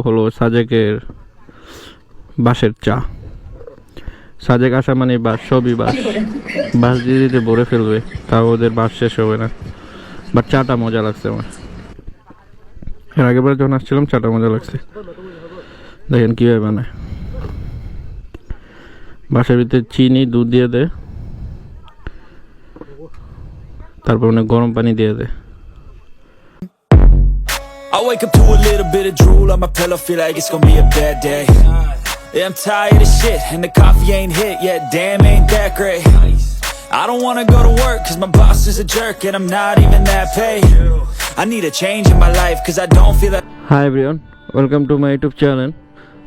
হলো সাজেকের বাঁশের চা। সাজেক আসা মানে বাঁশ, সবই বাঁশ। বাঁশ দিয়ে দিতে ভরে ফেলবে, তাও ওদের বাঁশ শেষ হবে না। বাট চাটা মজা লাগছে আমার। এর আগেবার যখন আসছিলাম চাটা মজা লাগছে। দেখেন কীভাবে বানায়। বাঁশের ভিতরে চিনি দুধ দিয়ে দেয়, তারপর অনেক গরম পানি দিয়ে দেয়। I wake up to a little bit of drool on my pillow, feel like it's gonna be a bad day. Yeah, I'm tired of shit, and the coffee ain't hit yet, damn ain't that great. I don't wanna go to work, cause my boss is a jerk, and I'm not even that paid. I need a change in my life, cause I don't feel like... Hi everyone, welcome to my YouTube channel,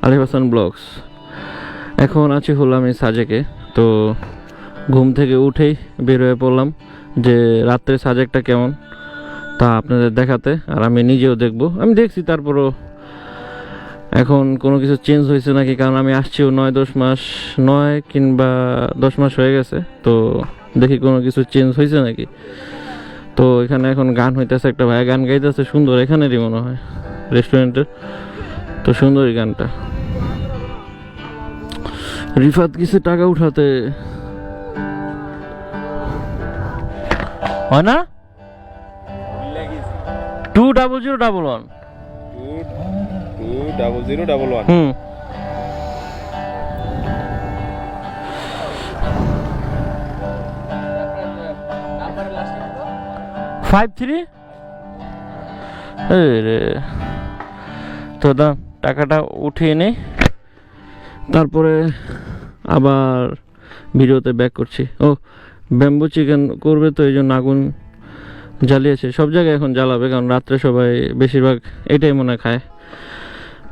Alif Hassan Vlogs. এখন আছি হলাম এই সাজেকে। তো ঘুম থেকে উঠেই বের হয়ে পড়লাম যে রাত্রে সাজেকটা কেমন তা আপনাদের দেখাতে, আর আমি নিজেও দেখব। আমি দেখছি, তারপরও এখন কোনো কিছু চেঞ্জ হয়েছে নাকি, কারণ আমি আসছিও 9-10 মাস, 9 কিংবা 10 মাস হয়ে গেছে। তো দেখি কোনো কিছু চেঞ্জ হয়েছে নাকি। তো এখানে এখন গান হইতেছে, একটা ভাইয়া গান গাইতেছে সুন্দর, এখানেরই মনে হয় রেস্টুরেন্টের। তো সুন্দরই গানটা। রিফাত কিছু টাকা উঠাতে হয় না। 20011 20011 53 রে। তো টাকাটা উঠিয়ে নেই, তারপরে আবার ভিডিওতে ব্যাক করছি। ও ব্যাম্বু চিকেন করবে, তো এই জন্য আগুন জ্বালিয়েছে। সব জায়গায় এখন জ্বালাবে, কারণ রাত্রে সবাই বেশিরভাগ এটাই মনে খায়,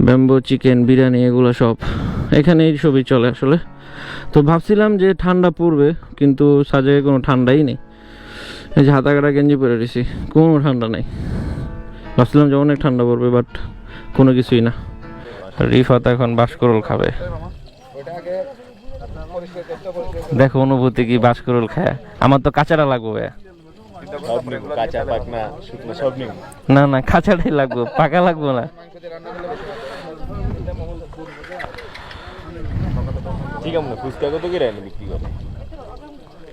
ব্যাম্বু চিকেন, বিরিয়ানি, এগুলো সব এখানেই সবই চলে আসলে। তো ভাবছিলাম যে ঠান্ডা পড়বে, কিন্তু সাজে কোনো ঠান্ডাই নেই। এই যে হাতা কাটা গেঞ্জি পরে দিছি, কোনো ঠান্ডা নেই। ভাবছিলাম যে অনেক ঠান্ডা পড়বে, বাট কোনো কিছুই না। রিফাত এখন বাঁশকরল খাবে। দেখো অনুভূতি কি বাঁশকরল খায়। আমার তো কাঁচাটা লাগবে। না না, কাঁচাটাই লাগবে, পাকা লাগবে না।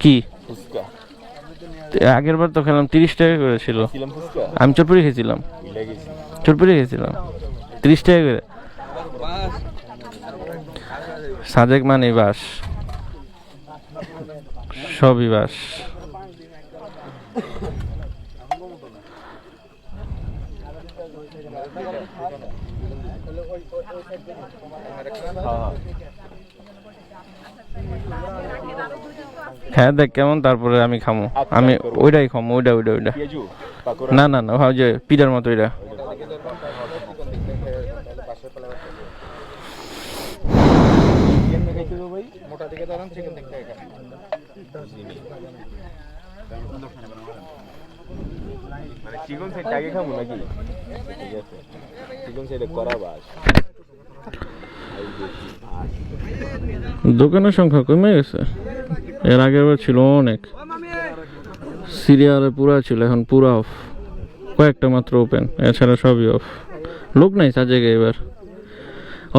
কি আগের বার তো খেলাম 30 টাকা করে ছিল। আমি চটপুরি খেয়েছিলাম, 30 টাকা করে। সাজেক মানে বাস, সবই বাস। হ্যাঁ দেখ কেমন, তারপরে আমি খামো। আমি ওইটাই খামো, ওইটা। না না না, যে পিঠার মতো ওইটা। দোকানের সংখ্যা কমে গেছে, এর আগের বার ছিল অনেক। সিরিয়ালে পুরা ছিল, এখন পুরা অফ, কয়েকটা মাত্র ওপেন, এছাড়া সবই অফ। লোক নাই সাজেকে, এবার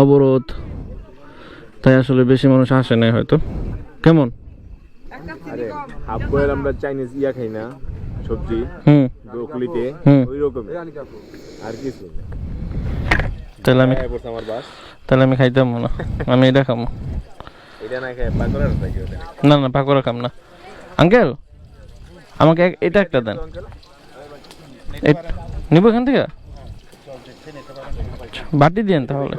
অবরোধ, তাই আসলে বেশি মানুষ আসে নাই হয়তো। কেমন আমরা চাইনিজ ইয়া খাই না, সবজি ব্রোকলিতে ওই রকম আর কিছু। তাহলে আমি খাইতাম না, আমি এটা খামো। না না, পাকোড়া খাম না। আঙ্কেল আমাকে এটা একটা দেন, নিব এখান থেকে। বাটি দিন তাহলে।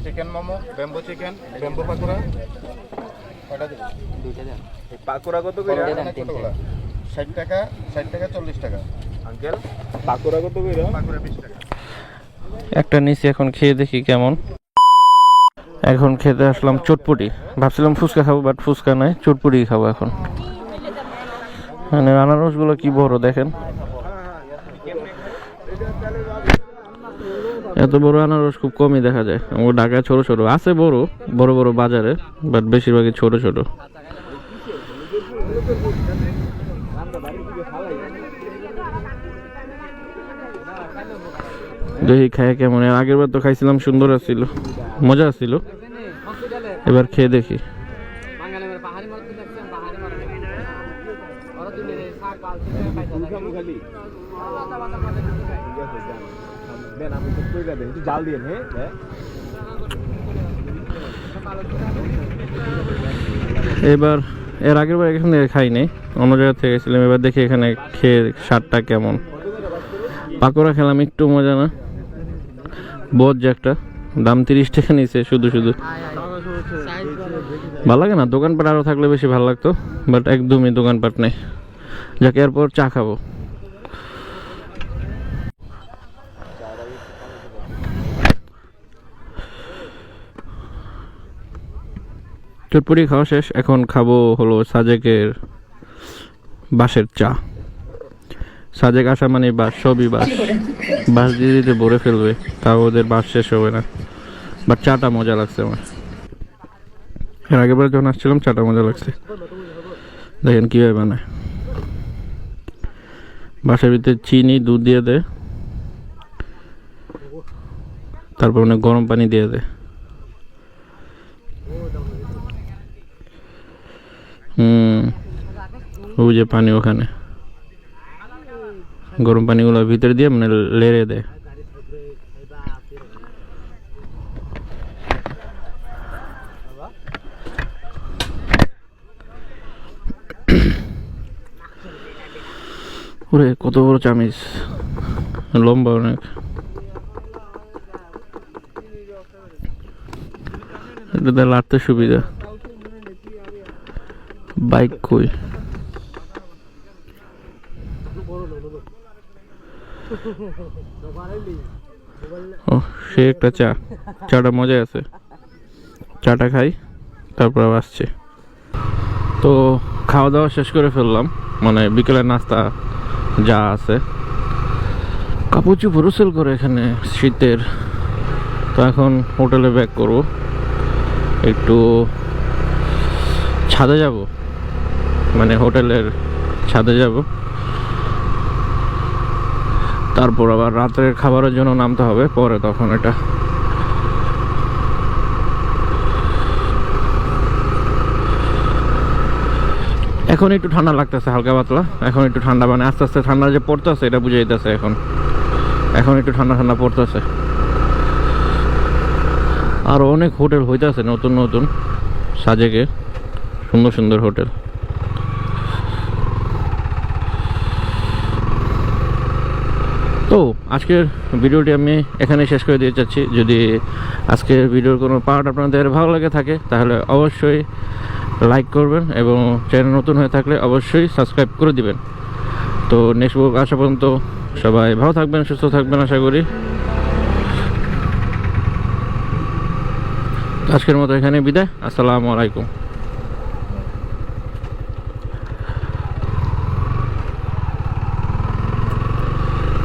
Chicken momo, bamboo chicken, bamboo pakora. Pakora কত করে? 60 টাকা, 40 টাকা। আঙ্কেল পাকোড়া কত করে? পাকোড়া 20 টাকা। একটা নিচে, এখন খেয়ে দেখি কেমন। এখন খেতে আসলাম চটপটি। ভাবছিলাম ফুচকা খাবো, বাট ফুচকা নাই, চটপটি খাবো এখন। মানে আনারসগুলো কি বড় দেখেন। এত বড় আনারস খুব কমই দেখা যায়। আমার ঢাকায় ছোট ছোট আছে, বড় বড় বড় বাজারে, বাট বেশিরভাগই ছোট ছোট। দেখি খাই কেমন। এর আগের বার তো খাইছিলাম, সুন্দর আছিল, মজা আছিল। এবার খেয়ে দেখি। জাল দিয়ে এবার এর আগের বার এখান থেকে খাই নাই, অন্য জায়গা থেকে গেছিলাম। এবার দেখি এখানে খেয়ে স্বাদটা কেমন। পাকোড়া খেলাম, একটু মজা না, বদ যে একটা দাম 30 টাকা নিয়েছে শুধু শুধু। ভালো লাগে না, দোকানপাট আরো থাকলে বেশি ভালো লাগতো, বাট একদমই দোকানপাট নেই। যাকে এরপর চা খাবো। চটপটি খাওয়া শেষ, এখন খাবো হলো সাজেকের বাঁশের চা। সাজেক আসা মানে বাঁশ, সবই বাঁশ। বাঁশ দিয়ে দিতে ভরে ফেলবে, তাও ওদের বাঁশ শেষ হবে না। বাট চাটা মজা লাগছে আমার। এর আগের বার যখন আসছিলাম চাটা মজা লাগছে। দেখেন কীভাবে বানায়। বাঁশের ভিতরে চিনি, দুধ দিয়ে দেয়, তারপর অনেক গরম পানি দিয়ে দেয়। ওই যে পানি, ওখানে গরম পানিগুলো ভিতরে দিয়ে মানে লেড়ে দেয়। ওরে কত বড় চামিচ, লম্বা অনেক। এটা লাড়তে সুবিধা। বাইক কই? ও সে একটা চা, চাটা মজা আছে। চাটা খাই, তারপর আসছে। তো খাওয়া দাওয়া শেষ করে ফেললাম, মানে বিকেলের নাস্তা যা আছে। কাপড় চোপড়ও সেল করে এখানে শীতের। তো এখন হোটেলে ব্যাক করব, একটু ছাদে যাব, মানে হোটেলের ছাদে যাব। তারপর আবার রাতের খাবারের জন্য নামতে হবে পরে, তখন এটা। এখন একটু ঠান্ডা লাগতেছে, হালকা পাতলা। এখন একটু ঠান্ডা, মানে আস্তে আস্তে ঠান্ডা যে পড়তেছে এটা বুঝে যেতেছে। এখন একটু ঠান্ডা ঠান্ডা পড়তেছে। আরো অনেক হোটেল হইতেছে নতুন নতুন সাজেকে, সুন্দর সুন্দর হোটেল। তো আজকের ভিডিওটি আমি এখানে শেষ করে দিতে চাচ্ছি। যদি আজকের ভিডিওর কোনো পার্ট আপনাদের ভালো লাগে থাকে তাহলে অবশ্যই লাইক করবেন, এবং চ্যানেল নতুন হয়ে থাকলে অবশ্যই সাবস্ক্রাইব করে দিবেন। তো নেক্সট ব্লগ আসা পর্যন্ত সবাই ভালো থাকবেন, সুস্থ থাকবেন আশা করি। আজকের মতো এখানে বিদায়। আসসালামু আলাইকুম।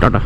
টাটা।